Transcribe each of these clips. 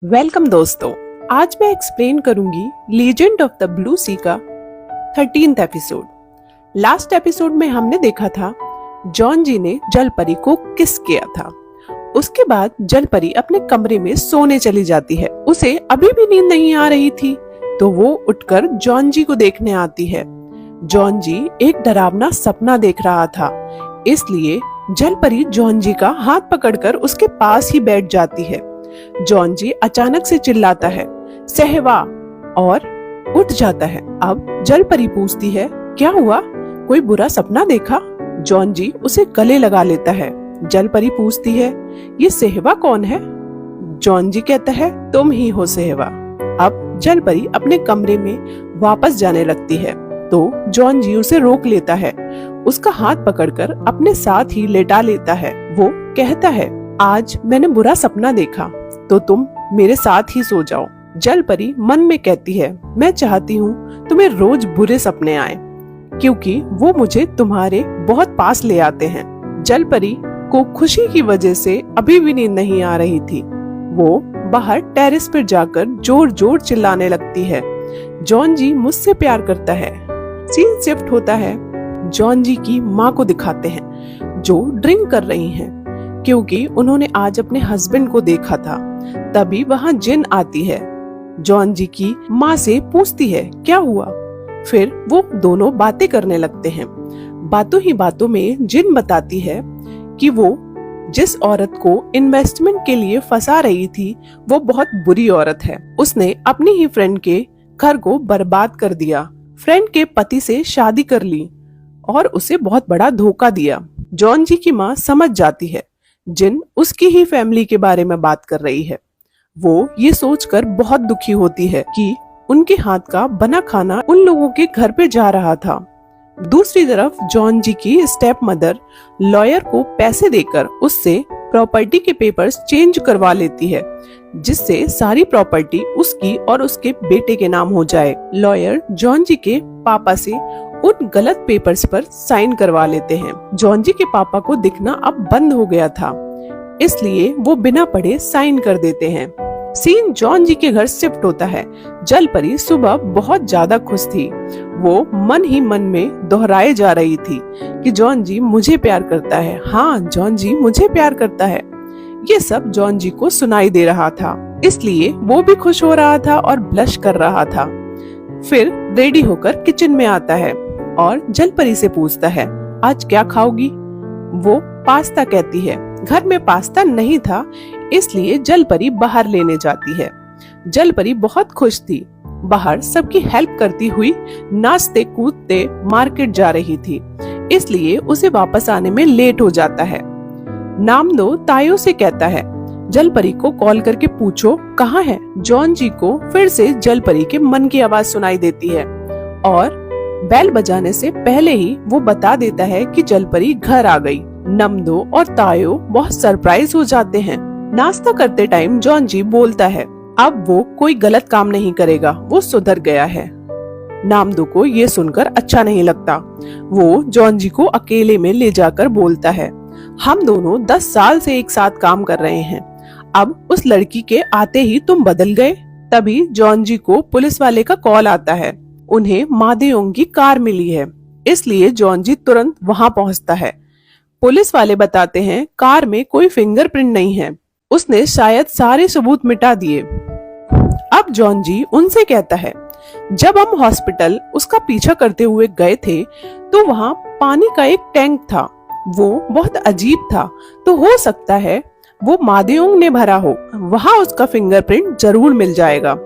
Welcome दोस्तों, आज मैं एक्सप्लेन करूंगी लीजेंड ऑफ द ब्लू सी का 13th एपिसोड। लास्ट एपिसोड में हमने देखा था जॉन जी ने जल परी को किस किया था। उसके बाद जल परी अपने कमरे में सोने चली जाती है। उसे अभी भी नींद नहीं आ रही थी तो वो उठकर जॉन जी को देखने आती है। जॉन जी एक डरावना सपना देख रहा था, इसलिए जल परी जॉन जी का हाथ पकड़कर उसके पास ही बैठ जाती है। जॉन जी अचानक से चिल्लाता है, सहवा, और उठ जाता है। अब जल परी पूछती है, क्या हुआ, कोई बुरा सपना देखा? जॉन जी उसे गले लगा लेता है। जल परी पूछती है, ये सहवा कौन है? जॉन जी कहता है, तुम ही हो सहवा। अब जल परी अपने कमरे में वापस जाने लगती है तो जॉन जी उसे रोक लेता है। उसका हाथ पकड़कर अपने साथ ही लेटा लेता है। वो कहता है, आज मैंने बुरा सपना देखा तो तुम मेरे साथ ही सो जाओ। जल परी मन में कहती है, मैं चाहती हूँ तुम्हें रोज बुरे सपने आए क्योंकि वो मुझे तुम्हारे बहुत पास ले आते हैं। जल परी को खुशी की वजह से अभी भी नींद नहीं आ रही थी। वो बाहर टेरेस पर जाकर जोर जोर चिल्लाने लगती है, जॉन जी मुझसे प्यार करता है। सीन शिफ्ट होता है, जॉन जी की माँ को दिखाते हैं जो ड्रिंक कर रही हैं क्योंकि उन्होंने आज अपने हस्बैंड को देखा था। तभी वहाँ जिन आती है। जॉन जी की माँ से पूछती है, क्या हुआ? फिर वो दोनों बातें करने लगते हैं। बातों ही बातों में जिन बताती है कि वो जिस औरत को इन्वेस्टमेंट के लिए फंसा रही थी वो बहुत बुरी औरत है। उसने अपनी ही फ्रेंड के घर को बर्बाद कर दिया, फ्रेंड के पति से शादी कर ली और उसे बहुत बड़ा धोखा दिया। जॉन जी की माँ समझ जाती है जिन उसकी ही फैमिली के बारे में बात कर रही है। वो ये सोचकर बहुत दुखी होती है कि उनके हाथ का बना खाना उन लोगों के घर पे जा रहा था। दूसरी तरफ जॉन जी की स्टेप मदर लॉयर को पैसे देकर उससे प्रॉपर्टी के पेपर्स चेंज करवा लेती है जिससे सारी प्रॉपर्टी उसकी और उसके बेटे के नाम हो जाए। लॉयर जॉन जी के पापा से उन गलत पेपर्स पर साइन करवा लेते हैं। जॉन जी के पापा को दिखना अब बंद हो गया था, इसलिए वो बिना पढ़े साइन कर देते हैं। सीन जॉन जी के घर शिफ्ट होता है। जल परी सुबह बहुत ज्यादा खुश थी। वो मन ही मन में दोहराए जा रही थी कि जॉन जी मुझे प्यार करता है, हाँ जॉन जी मुझे प्यार करता है। ये सब जॉन जी को सुनाई दे रहा था, इसलिए वो भी खुश हो रहा था और ब्लश कर रहा था। फिर रेडी होकर किचन में आता है और जल परी से पूछता है, आज क्या खाओगी? वो पास्ता कहती है। घर में पास्ता नहीं था, इसलिए जल परी बाहर लेने जाती है। जल परी बहुत खुश थी। बाहर सबकी हेल्प करती हुई नाचते कूदते मार्केट जा रही थी, इसलिए उसे वापस आने में लेट हो जाता है। नामदो तायो से कहता है, जल परी को कॉल करके पूछो कहाँ है। जॉन जी को फिर से जल परी के मन की आवाज सुनाई देती है और बेल बजाने से पहले ही वो बता देता है कि जल परी घर आ गई। नमदो और तायो बहुत सरप्राइज हो जाते हैं। नाश्ता करते टाइम जॉन जी बोलता है, अब वो कोई गलत काम नहीं करेगा, वो सुधर गया है। नामदो को ये सुनकर अच्छा नहीं लगता। वो जॉन जी को अकेले में ले जाकर बोलता है, हम दोनों 10 साल से एक साथ काम कर रहे हैं, अब उस लड़की के आते ही तुम बदल गए। तभी जॉन जी को पुलिस वाले का कॉल आता है। उन्हें मादेओंग की कार मिली है, इसलिए जॉन जी तुरंत वहां पहुंचता है। पुलिस वाले बताते हैं कार में कोई फिंगरप्रिंट नहीं है, उसने शायद सारे सबूत मिटा दिए। अब जॉन जी उनसे कहता है, जब हम हॉस्पिटल उसका पीछा करते हुए गए थे तो वहाँ पानी का एक टैंक था, वो बहुत अजीब था, तो हो सकता है वो मादेओंग ने भरा हो, वहाँ उसका फिंगरप्रिंट जरूर मिल जाएगा।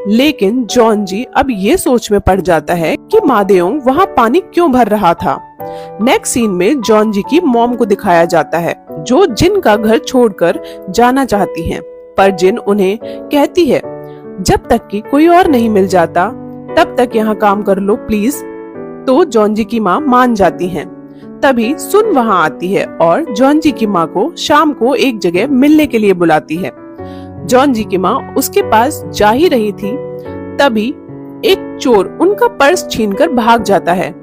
लेकिन जॉन जी अब ये सोच में पड़ जाता है कि मादेओंग वहाँ पानी क्यों भर रहा था। नेक्स्ट सीन में जॉन जी की मॉम को दिखाया जाता है जो जिन का घर छोड़कर जाना चाहती हैं, पर जिन उन्हें कहती है जब तक कि कोई और नहीं मिल जाता तब तक यहाँ काम कर लो प्लीज। तो जॉन जी की माँ मान जाती हैं। तभी सुन वहाँ आती है और जॉन जी की माँ को शाम को एक जगह मिलने के लिए बुलाती है। जॉन जी की माँ उसके पास जा ही रही थी, तभी एक चोर उनका पर्स छीनकर भाग जाता है।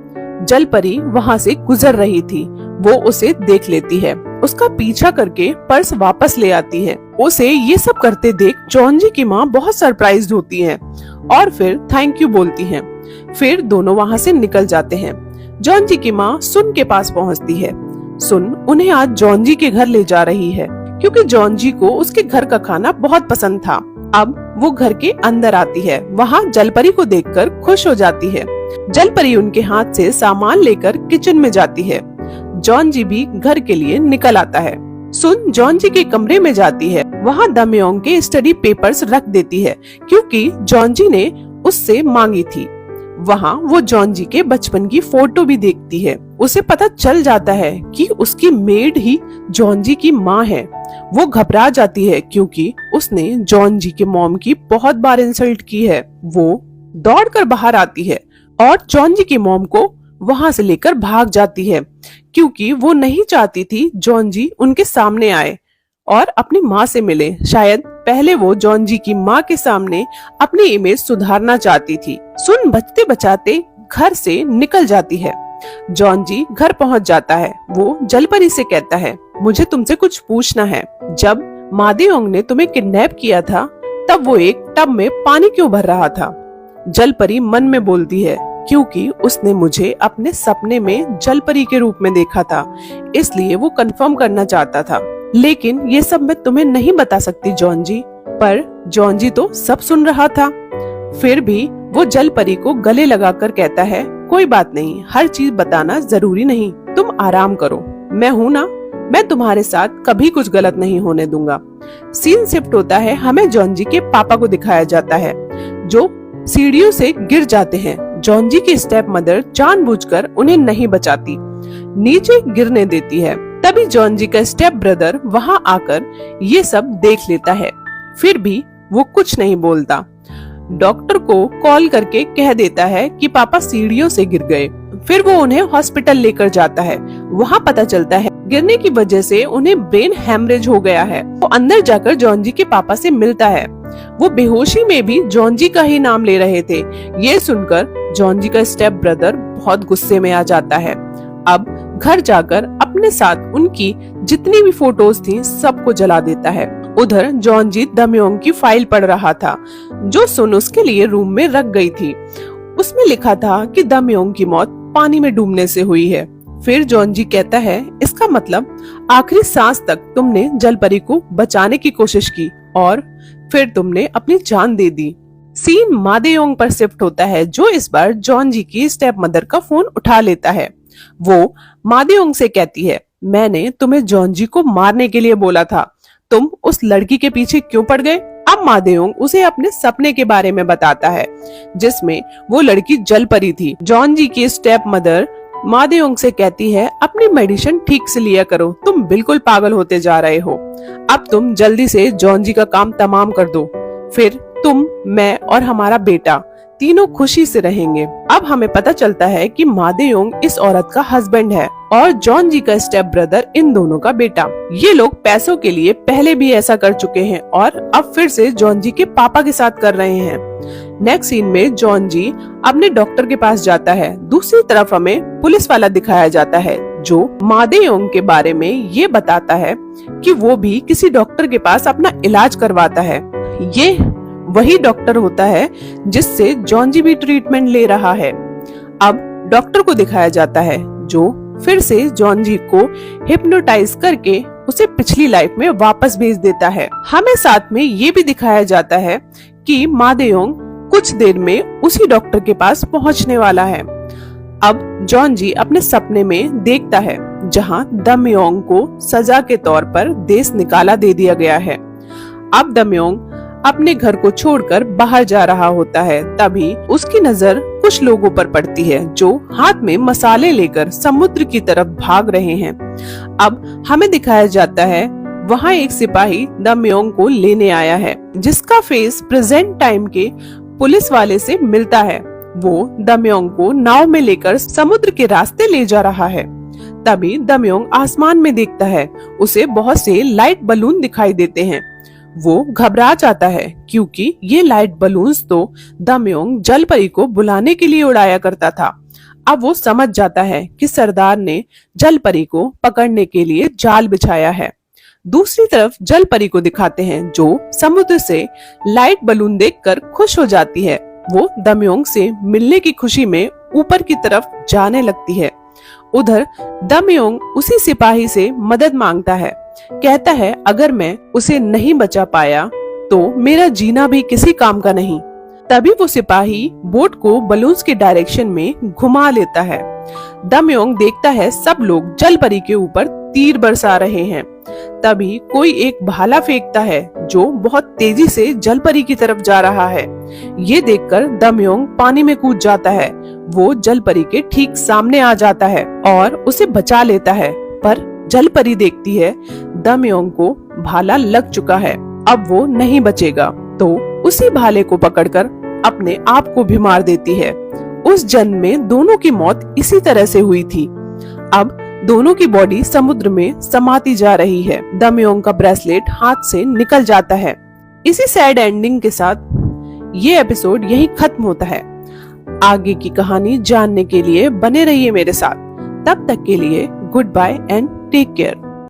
जल परी वहाँ से गुजर रही थी, वो उसे देख लेती है, उसका पीछा करके पर्स वापस ले आती है। उसे ये सब करते देख जॉन-जी की माँ बहुत सरप्राइज्ड होती है और फिर थैंक यू बोलती हैं। फिर दोनों वहाँ से निकल जाते हैं। जॉन-जी की माँ सुन के पास पहुँचती है। सुन उन्हें आज जॉन-जी के घर ले जा रही है क्योंकि जॉन-जी को उसके घर का खाना बहुत पसंद था। अब वो घर के अंदर आती है। वहाँ जलपरी को देखकर खुश हो जाती है। जलपरी उनके हाथ से सामान लेकर किचन में जाती है। जॉन-जी भी घर के लिए निकल आता है। सुन जॉन-जी के कमरे में जाती है। वहाँ दमयोंग के स्टडी पेपर्स रख देती है क्योंकि जॉन-जी ने उससे मांगी थी। वहाँ वो जॉन-जी के बचपन की फोटो भी देखती है। उसे पता चल जाता है कि उसकी मेड ही जॉन-जी की माँ है। वो घबरा जाती है क्योंकि उसने जॉन-जी के मॉम की बहुत बार इंसल्ट की है। वो दौड़कर बाहर आती है और जॉन-जी की मॉम को वहाँ से लेकर भाग जाती है क्योंकि वो नहीं चाहती थी जॉन-जी उनके सामने आए और अपनी माँ से मिले। शायद पहले वो जॉन-जी की माँ के सामने अपनी इमेज सुधारना चाहती थी। सुन बचते बचाते घर से निकल जाती है। जॉन-जी घर पहुँच जाता है। वो जलपरी से कहता है, मुझे तुमसे कुछ पूछना है। जब मादेओंग ने तुम्हें किडनैप किया था तब वो एक टब में पानी क्यों भर रहा था? जलपरी मन में बोलती है, क्योंकि उसने मुझे अपने सपने में जलपरी के रूप में देखा था, इसलिए वो कंफर्म करना चाहता था। लेकिन ये सब मैं तुम्हें नहीं बता सकती जॉन-जी। पर जॉन-जी तो सब सुन रहा था। फिर भी वो जलपरी को गले लगाकर कहता है, कोई बात नहीं, हर चीज बताना जरूरी नहीं, तुम आराम करो, मैं हूँ ना, मैं तुम्हारे साथ कभी कुछ गलत नहीं होने दूंगा। सीन शिफ्ट होता है। हमें जॉन-जी के पापा को दिखाया जाता है जो सीढ़ियों से गिर जाते हैं। जॉन-जी की स्टेप मदर जानबूझकर उन्हें नहीं बचाती, नीचे गिरने देती है। तभी जॉन-जी का स्टेप ब्रदर वहां आकर ये सब देख लेता है। फिर भी वो कुछ नहीं बोलता। डॉक्टर को कॉल करके कह देता है कि पापा सीढ़ियों से गिर गए। फिर वो उन्हें हॉस्पिटल लेकर जाता है। वहाँ पता चलता है गिरने की वजह से उन्हें ब्रेन हैमरेज हो गया है। वो अंदर जाकर जॉन-जी के पापा से मिलता है। वो बेहोशी में भी जॉन-जी का ही नाम ले रहे थे। ये सुनकर जॉन-जी का स्टेप ब्रदर बहुत गुस्से में आ जाता है। अब घर जाकर अपने साथ उनकी जितनी भी फोटोज थी सबको जला देता है। उधर जॉन-जी दमयोंग की फाइल पढ़ रहा था जो सुन उसके लिए रूम में रख गई थी। उसमें लिखा था कि दमयोंग की मौत पानी में डूबने से हुई है। फिर जॉन-जी कहता है, इसका मतलब आखिरी सांस तक तुमने जलपरी को बचाने की कोशिश की और फिर तुमने अपनी जान दे दी। सीन मादेओंग पर शिफ्ट होता है जो इस बार जॉन-जी की स्टेप मदर का फोन उठा लेता है। वो मादेओंग से कहती है, मैंने तुम्हें जॉन-जी को मारने के लिए बोला था, तुम उस लड़की के पीछे क्यों पड़ गए? अब मादेओंग उसे अपने सपने के बारे में बताता है जिसमें वो लड़की जलपरी थी। जॉन-जी की स्टेप मदर मादेओंग से कहती है, अपनी मेडिसिन ठीक से लिया करो, तुम बिल्कुल पागल होते जा रहे हो। अब तुम जल्दी से जॉन-जी का काम तमाम कर दो, फिर तुम, मैं और हमारा बेटा तीनों खुशी से रहेंगे। अब हमें पता चलता है कि मादेओंग इस औरत का हस्बैंड है और जॉन-जी का स्टेप ब्रदर इन दोनों का बेटा। ये लोग पैसों के लिए पहले भी ऐसा कर चुके हैं और अब फिर से जॉन-जी के पापा के साथ कर रहे हैं। नेक्स्ट सीन में जॉन-जी अपने डॉक्टर के पास जाता है। दूसरी तरफ हमें पुलिस वाला दिखाया जाता है जो मादेओंग के बारे में ये बताता है कि वो भी किसी डॉक्टर के पास अपना इलाज करवाता है। ये वही डॉक्टर होता है जिससे जॉन-जी भी ट्रीटमेंट ले रहा है। अब डॉक्टर को दिखाया जाता है जो फिर से जॉन-जी को हिप्नोटाइज करके उसे पिछली लाइफ में वापस भेज देता है। हमें साथ में ये भी दिखाया जाता है कि मादेओंग कुछ देर में उसी डॉक्टर के पास पहुंचने वाला है। अब जॉन-जी अपने सपने में देखता है जहां दमयोंग को सजा के तौर पर देश निकाला दे दिया गया है। अब दमयोंग अपने घर को छोड़कर बाहर जा रहा होता है। तभी उसकी नजर कुछ लोगों पर पड़ती है जो हाथ में मसाले लेकर समुद्र की तरफ भाग रहे हैं। अब हमें दिखाया जाता है वहाँ एक सिपाही दमयोंग को लेने आया है जिसका फेस प्रेजेंट टाइम के पुलिस वाले से मिलता है। वो दमयोंग को नाव में लेकर समुद्र के रास्ते ले जा रहा है। तभी दमयोंग आसमान में देखता है, उसे बहुत से लाइट बलून दिखाई देते हैं। वो घबरा जाता है क्योंकि ये लाइट बलून्स तो दमयोंग जलपरी को बुलाने के लिए उड़ाया करता था। अब वो समझ जाता है कि सरदार ने जलपरी को पकड़ने के लिए जाल बिछाया है। दूसरी तरफ जल परी को दिखाते हैं जो समुद्र से लाइट बलून देखकर खुश हो जाती है। वो दमयोंग से मिलने की खुशी में ऊपर की तरफ जाने लगती है। उधर दमयोंग उसी सिपाही से मदद मांगता है, कहता है अगर मैं उसे नहीं बचा पाया तो मेरा जीना भी किसी काम का नहीं। तभी वो सिपाही बोट को बलून्स के डायरेक्शन में घुमा लेता है। दमयोंग देखता है सब लोग जल परी के ऊपर तीर बरसा रहे हैं। तभी कोई एक भाला फेंकता है जो बहुत तेजी से जल परी की तरफ जा रहा है। ये देखकर दमयोंग पानी में कूद जाता है। वो जल परी के ठीक सामने आ जाता है और उसे बचा लेता है, पर जल परी देखती है दमयोंग को भाला लग चुका है, अब वो नहीं बचेगा, तो उसी भाले को पकड़कर अपने आप को भी मार देती है। उस जन्म में दोनों की मौत इसी तरह से हुई थी। अब दोनों की बॉडी समुद्र में समाती जा रही है। दमयोंग का ब्रेसलेट हाथ से निकल जाता है। इसी सैड एंडिंग के साथ ये एपिसोड यहीं खत्म होता है। आगे की कहानी जानने के लिए बने रहिए मेरे साथ। तब तक के लिए goodbye and take care.